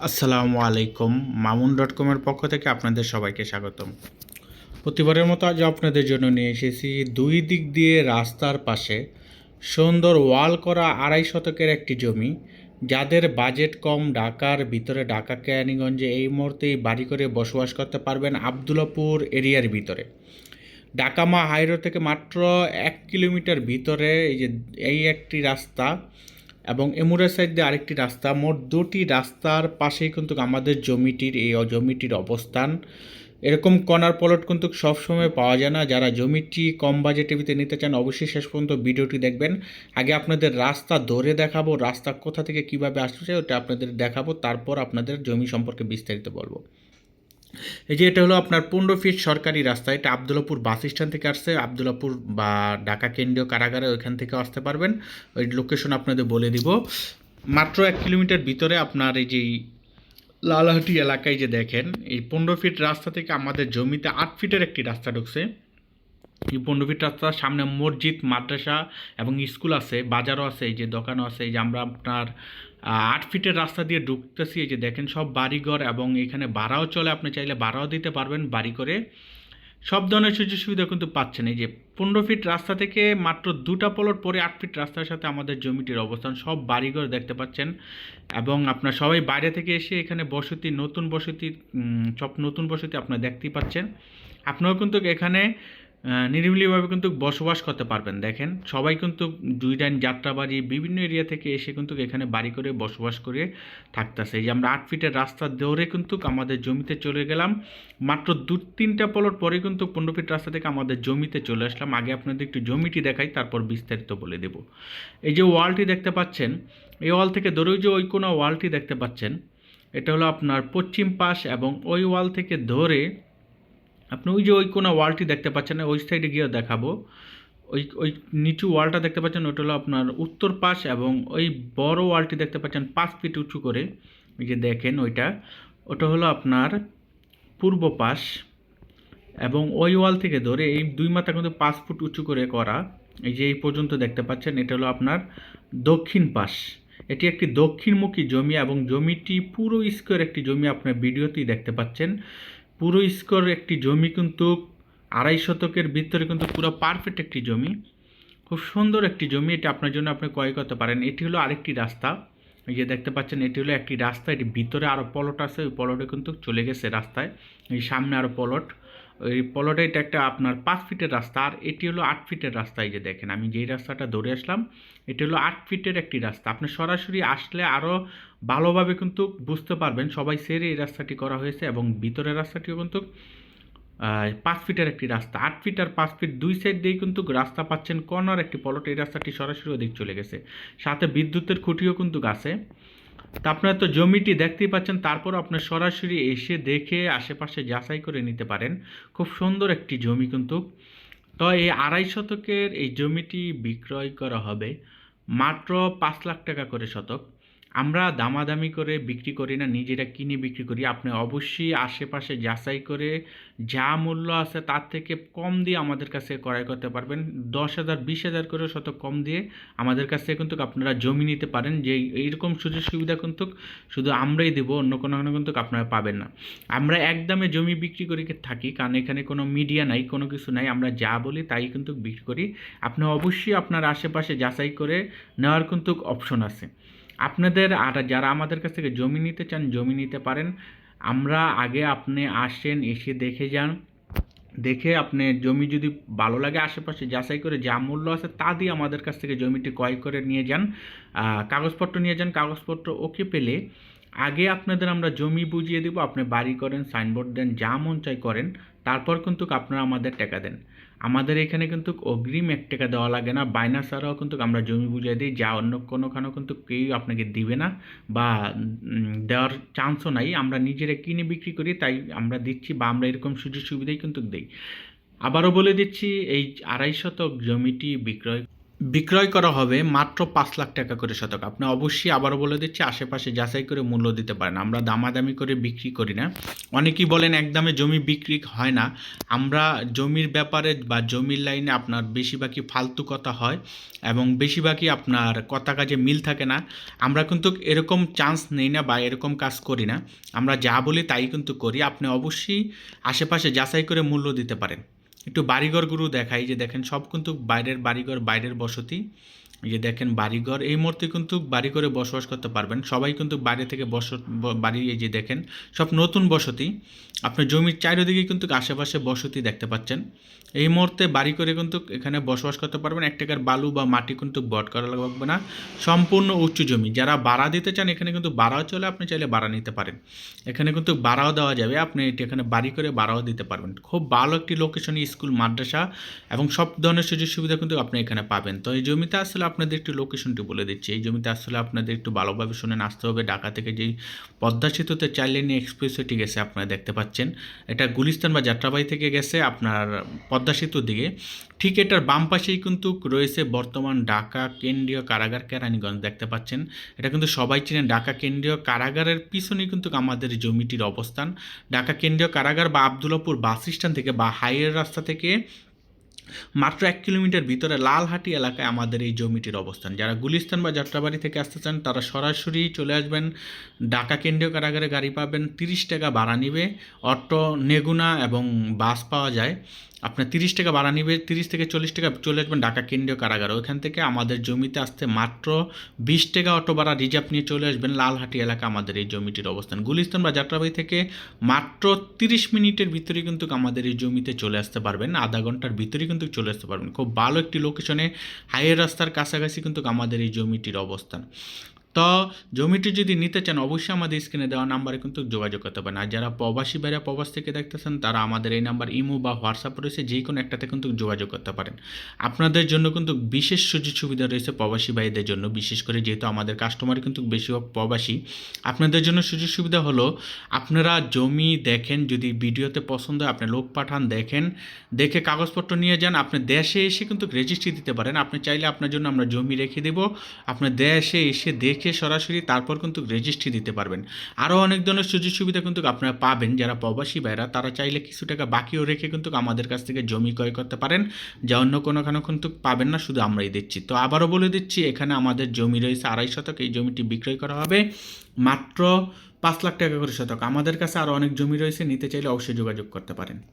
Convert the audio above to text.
আসসালামু আলাইকুম। mamun.com-এর পক্ষ থেকে আপনাদের সবাইকে স্বাগতম। প্রতিবারের মতো আজ আপনাদের জন্য নিয়ে এসেছি দুই দিক দিয়ে রাস্তার পাশে সুন্দর ওয়াল করা 2.5 শতকের একটি জমি। যাদের বাজেট কম, ঢাকার ভিতরে, ঢাকা কেরানীগঞ্জে এই মুহূর্তেই বাড়ি করে বসবাস করতে পারবেন আবদুল্লাপুর এরিয়ার ভিতরে। ঢাকা হাইরোড থেকে মাত্র 1 কিলোমিটার ভিতরে এই একটি রাস্তা এবং এমুরের সাইড দিয়ে আরেকটি রাস্তা, মোট দুটি রাস্তার পাশেই কিন্তু আমাদের জমিটির অবস্থান। এরকম কর্নার প্লট কিন্তু সবসময় পাওয়া যায় না। যারা জমিটি কম বাজেটের ভিতরে নিতে চান অবশ্যই শেষ পর্যন্ত ভিডিওটি দেখবেন। আগে আপনাদের রাস্তা ধরে দেখাবো, রাস্তা কোথা থেকে কিভাবে আসছে ওটা আপনাদের দেখাবো, তারপর আপনাদের জমি সম্পর্কে বিস্তারিত বলবো। এই যে এটা হলো আপনার 15 ফিট সরকারি রাস্তা। এটা আবদুল্লাপুর বাস স্ট্যান্ড থেকে আসছে, আবদুল্লাপুর বা ঢাকা কেন্দ্রীয় কারাগারে ওইখান থেকে আসতে পারবেন। ওই লোকেশন আপনাদের বলে দিব। মাত্র 1 কিলোমিটার ভিতরে আপনার এই যে লালহাটি এলাকায় যে দেখেন, এই 15 ফিট রাস্তা থেকে আমাদের জমিতে 8 ফিটের একটি রাস্তা ঢুকছে। এই 15 ফিট রাস্তার সামনে মসজিদ, মাদ্রাসা এবং স্কুল আছে, বাজারও আছে, এই যে দোকানও আছে। এই যে আমরা আপনার 8 ফিটের রাস্তা দিয়ে ঢুকতেছি। এই যে দেখেন সব বাড়িঘর এবং এখানে ভাড়াও চলে, আপনি চাইলে ভাড়াও দিতে পারবেন বাড়ি করে। সব ধরনের সুযোগ সুবিধা কিন্তু পাচ্ছেন। এই যে 15 ফিট রাস্তা থেকে মাত্র 2টা প্লট পরে 8 ফিট রাস্তার সাথে আমাদের জমিটির অবস্থান। সব বাড়িঘর দেখতে পাচ্ছেন এবং আপনার সবাই বাইরে থেকে এসে এখানে সব নতুন বসতি আপনারা দেখতেই পাচ্ছেন। আপনারাও কিন্তু এখানে নিরিবিলিভাবে কিন্তু বসবাস করতে পারবেন। দেখেন সবাই কিন্তু দুইডাইন, যাত্রাবাড়ি, বিভিন্ন এরিয়া থেকে এসে কিন্তু এখানে বাড়ি করে বসবাস করে থাকতেছে। এই যে আমরা 8 ফিটের রাস্তা দৌড়ে কিন্তু আমাদের জমিতে চলে গেলাম। মাত্র 2-3টা প্লট পরে কিন্তু 15 ফিট রাস্তা থেকে আমাদের জমিতে চলে আসলাম। আগে আপনাদের একটু জমিটি দেখাই, তারপর বিস্তারিত বলে দেব। এই যে ওয়ালটি দেখতে পাচ্ছেন, এই ওয়াল থেকে ধরে ওই যে ওই কোনো ওয়ালটি দেখতে পাচ্ছেন, এটা হলো আপনার পশ্চিম পাশ এবং ওই ওয়াল থেকে ধরে আপনি ওই যে ওই কোনো ওয়ালটি দেখতে পাচ্ছেন, ওই সাইডে গিয়ে দেখাবো। ওই ওই নিচু ওয়ালটা দেখতে পাচ্ছেন, ওটা হলো আপনার উত্তর পাশ এবং ওই বড় ওয়ালটি দেখতে পাচ্ছেন 5 ফিট উঁচু করে। ওই যে দেখেন ওটা হলো আপনার পূর্ব পাশ এবং ওই ওয়াল থেকে ধরে এই দুই মাথা কিন্তু 5 ফুট উঁচু করে করা। এই যে এই পর্যন্ত দেখতে পাচ্ছেন, এটা হলো আপনার দক্ষিণ পাশ। এটি একটি দক্ষিণমুখী জমি এবং জমিটি পুরো স্কোয়ার একটি জমি, আপনার ভিডিওতেই দেখতে পাচ্ছেন। পুরো স্কোয়ার একটি জমি কিন্তু 2.5 শতকের ভিতরে কিন্তু পুরো পারফেক্ট একটি জমি, খুব সুন্দর একটি জমি। এটা আপনার জন্য আপনি ক্রয় করতে পারেন। এটি হলো আরেকটি রাস্তা, এই যে দেখতে পাচ্ছেন, এটি হলো একটি রাস্তা। এটি ভিতরে আরও প্লট আছে, ওই প্লটে কিন্তু চলে গেছে রাস্তায়। এই সামনে আরও প্লট, ওই প্লটে এটা একটা আপনার 5 ফিটের রাস্তা, আর এটি হলো 8 ফিটের রাস্তা। এই যে দেখেন আমি যেই রাস্তাটা ধরে আসলাম, এটি হলো 8 ফিটের একটি রাস্তা। আপনি সরাসরি আসলে আরও ভালোভাবে কিন্তু বুঝতে পারবেন। সবাই সেরে এই রাস্তাটি করা হয়েছে এবং ভিতরের রাস্তাটিও কিন্তু 5 ফিটের একটি রাস্তা। 8 ফিট আর 5 ফিট দুই সাইড দিয়েই কিন্তু রাস্তা পাচ্ছেন। কর্নার একটি প্লট, এই রাস্তাটি সরাসরি ওদিক চলে গেছে, সাথে বিদ্যুতের খুঁটিও কিন্তু আছে। তা আপনারা তো জমিটি দেখতেই পাচ্ছেন, তারপর আপনার সরাসরি এসে দেখে আশেপাশে যাচাই করে নিতে পারেন। খুব সুন্দর একটি জমি কিন্তু। তো এই 2.5 শতকের এই জমিটি বিক্রয় করা হবে মাত্র 5 লাখ টাকা করে শতক। আমরা দামাদামি করে বিক্রি করি না, নিজেরা কিনে বিক্রি করি। আপনি অবশ্যই আশেপাশে যাচাই করে যা মূল্য আছে তার থেকে কম দিয়ে আমাদের কাছে ক্রয় করতে পারবেন। 10,000 20,000 করে শতক কম দিয়ে আমাদের কাছ থেকে কিন্তু আপনারা জমি নিতে পারেন। যে এইরকম সুযোগ সুবিধা কিন্তু শুধু আমরাই দেবো, অন্য কোনো কিন্তু আপনারা পাবেন না। আমরা একদমে জমি বিক্রি করে থাকি, কারণ এখানে কোনো মিডিয়া নাই, কোনো কিছু নাই। আমরা যা বলি তাই কিন্তু বিক্রি করি। আপনি অবশ্যই আপনার আশেপাশে যাচাই করে নেওয়ার কিন্তু অপশন আছে আপনাদের। আর যারা আমাদের কাছ থেকে জমি নিতে চান জমি নিতে পারেন। আমরা আগে আপনি আসেন, এসে দেখে যান, দেখে আপনি জমি যদি ভালো লাগে আশেপাশে যাচাই করে যা মূল্য আছে তা দিয়ে আমাদের কাছ থেকে জমিটি ক্রয় করে নিয়ে যান। কাগজপত্র নিয়ে যান, কাগজপত্র ওকে পেলে আগে আপনাদের আমরা জমি বুঝিয়ে দেবো, আপনি বাড়ি করেন, সাইনবোর্ড দেন, যা মন চাই করেন, তারপর কিন্তু আপনারা আমাদের টাকা দেন। আমাদের এখানে কিন্তু অগ্রিম 1 টাকা দেওয়া লাগে না, বায়না ছাড়াও কিন্তু আমরা জমি বুঝিয়ে দিই, যা অন্য কোনোখানেও কিন্তু কেউ আপনাকে দিবে না বা দেওয়ার চান্সও নাই। আমরা নিজেরা কিনে বিক্রি করি, তাই আমরা দিচ্ছি বা আমরা এরকম সুযোগ সুবিধাই কিন্তু দিই। আবারও বলে দিচ্ছি, এই 2.5 শতক জমিটি বিক্রয় বিক্রয় করা হবে মাত্র 5 লাখ টাকা করে শতক। আপনি অবশ্যই আবারও বলে দিচ্ছি, আশেপাশে যাচাই করে মূল্য দিতে পারেন। আমরা দামাদামি করে বিক্রি করি না। অনেকেই বলেন একদমে জমি বিক্রি হয় না। আমরা জমির ব্যাপারে বা জমির লাইনে আপনার বেশিরভাগই ফালতু কথা হয় এবং বেশিরভাগই আপনার কথা কাজে মিল থাকে না। আমরা কিন্তু এরকম চান্স নেই না বা এরকম কাজ করি না। আমরা যা বলি তাই কিন্তু করি। আপনি অবশ্যই আশেপাশে যাচাই করে মূল্য দিতে পারেন। একটু বাড়িঘরগুলো দেখাই, যে দেখেন সব কিন্তু বাইরের বাড়িঘর, বাইরের বসতি। এই যে দেখেন বাড়িঘর, এই মুহূর্তে কিন্তু বাড়ি করে বসবাস করতে পারবেন সবাই কিন্তু বাইরে থেকে বাড়ি, এই যে দেখেন সব নতুন বসতি। আপনার জমির চারিদিকে কিন্তু আশেপাশে বসতি দেখতে পাচ্ছেন। এই মুহূর্তে বাড়ি করে কিন্তু এখানে বসবাস করতে পারবেন। 1 টাকার বালু বা মাটি কিন্তু বট করা লাগবে না। সম্পূর্ণ উঁচু জমি। যারা ভাড়া দিতে চান এখানে কিন্তু ভাড়াও চলে, আপনি চাইলে ভাড়া নিতে পারেন। এখানে কিন্তু ভাড়াও দেওয়া যাবে, আপনি এখানে বাড়ি করে ভাড়াও দিতে পারবেন। খুব ভালো একটি লোকেশনে স্কুল, মাদ্রাসা এবং সব ধরনের সুযোগ সুবিধা কিন্তু আপনি এখানে পাবেন। তো এই জমিতে আসলে আপনাদের একটু লোকেশনটি বলে দিচ্ছি। এই জমিতে আসলে আপনাদের একটু ভালোভাবে শুনে আসতে হবে। ঢাকা থেকে যেই পদ্মা সেতুতে 4 লেন এক্সপ্রেসওয়েটি গেছে আপনারা দেখতে পাচ্ছেন, এটা গুলিস্তান বা যাত্রাবাড়ি থেকে গেছে আপনার পদ্মা সেতুর দিকে। ঠিক এটার বাম পাশেই কিন্তু রয়েছে বর্তমান ঢাকা কেন্দ্রীয় কারাগার কেরানীগঞ্জ, দেখতে পাচ্ছেন। এটা কিন্তু সবাই চিনেন। ঢাকা কেন্দ্রীয় কারাগারের পিছনেই কিন্তু আমাদের জমিটির অবস্থান। ঢাকা কেন্দ্রীয় কারাগার বা আবদুল্লাপুর বাস স্ট্যান্ড থেকে বা হাইওয়ে রাস্তা থেকে মাত্র 1 কিলোমিটার ভিতরে লালহাটি এলাকায় আমাদের এই জমিটির অবস্থান। যারা গুলিস্তান বা যাত্রাবাড়ি থেকে আসতে চান তারা সরাসরি চলে আসবেন। ঢাকা কেন্দ্রীয় কারাগারে গাড়ি পাবেন, 30 টাকা ভাড়া নিবে। অটো, নেগুনা এবং বাস পাওয়া যায়। আপনার 30 টাকা ভাড়া নিবে, 30 থেকে 40 টাকা। চলে আসবেন ঢাকা কেন্দ্রীয় কারাগার, ওইখান থেকে আমাদের জমিতে আসতে মাত্র 20 টাকা অটো ভাড়া রিজার্ভ নিয়ে চলে আসবেন। লালহাটি এলাকা আমাদের এই জমিটির অবস্থান। গুলিস্তান বা যাত্রাবাড়ি থেকে মাত্র 30 মিনিটের ভিতরে কিন্তু আমাদের এই জমিতে চলে আসতে পারবেন। আধা ঘন্টার ভিতরে কিন্তু চলে আসতে পারবেন। খুব ভালো একটি লোকেশনে, হাইওয়ে রাস্তার কাছাকাছি কিন্তু আমাদের এই জমিটির অবস্থান। তো জমিটি যদি নিতে চান অবশ্যই আমাদের স্ক্রিনে দেওয়া নাম্বারে কিন্তু যোগাযোগ করতে পারেন। আর যারা প্রবাসী ভাইরা প্রবাস থেকে দেখতেছেন তারা আমাদের এই নাম্বার ইমো বা হোয়াটসঅ্যাপ রয়েছে, যে কোনো একটাতে কিন্তু যোগাযোগ করতে পারেন। আপনাদের জন্য কিন্তু বিশেষ সুযোগ সুবিধা রয়েছে প্রবাসী ভাইদের জন্য, বিশেষ করে যেহেতু আমাদের কাস্টমার কিন্তু বেশিরভাগ প্রবাসী। আপনাদের জন্য সুযোগ সুবিধা হলো, আপনারা জমি দেখেন, যদি ভিডিওতে পছন্দ হয় আপনি লোক পাঠান, দেখেন, দেখে কাগজপত্র নিয়ে যান। আপনি দেশে এসে কিন্তু রেজিস্ট্রি দিতে পারেন। আপনি চাইলে আপনার জন্য আমরা জমি রেখে দেব, আপনার দেশে এসে দেখে সরাসরি তারপর কিন্তু রেজিস্ট্রি দিতে পারবেন। আরও অনেক ধরনের সুযোগ সুবিধা কিন্তু আপনারা পাবেন। যারা প্রবাসী ভাইরা তারা চাইলে কিছু টাকা বাকিও রেখে কিন্তু আমাদের কাছ থেকে জমি ক্রয় করতে পারেন, যা অন্য কোনোখানে কিন্তু পাবেন না, শুধু আমরাই দিচ্ছি। তো আবারও বলে দিচ্ছি, এখানে আমাদের জমি রয়েছে 2.5 শতক। এই জমিটি বিক্রয় করা হবে মাত্র 5 লাখ টাকা করে শতক। আমাদের কাছে আরও অনেক জমি রয়েছে, নিতে চাইলে অবশ্যই যোগাযোগ করতে পারেন।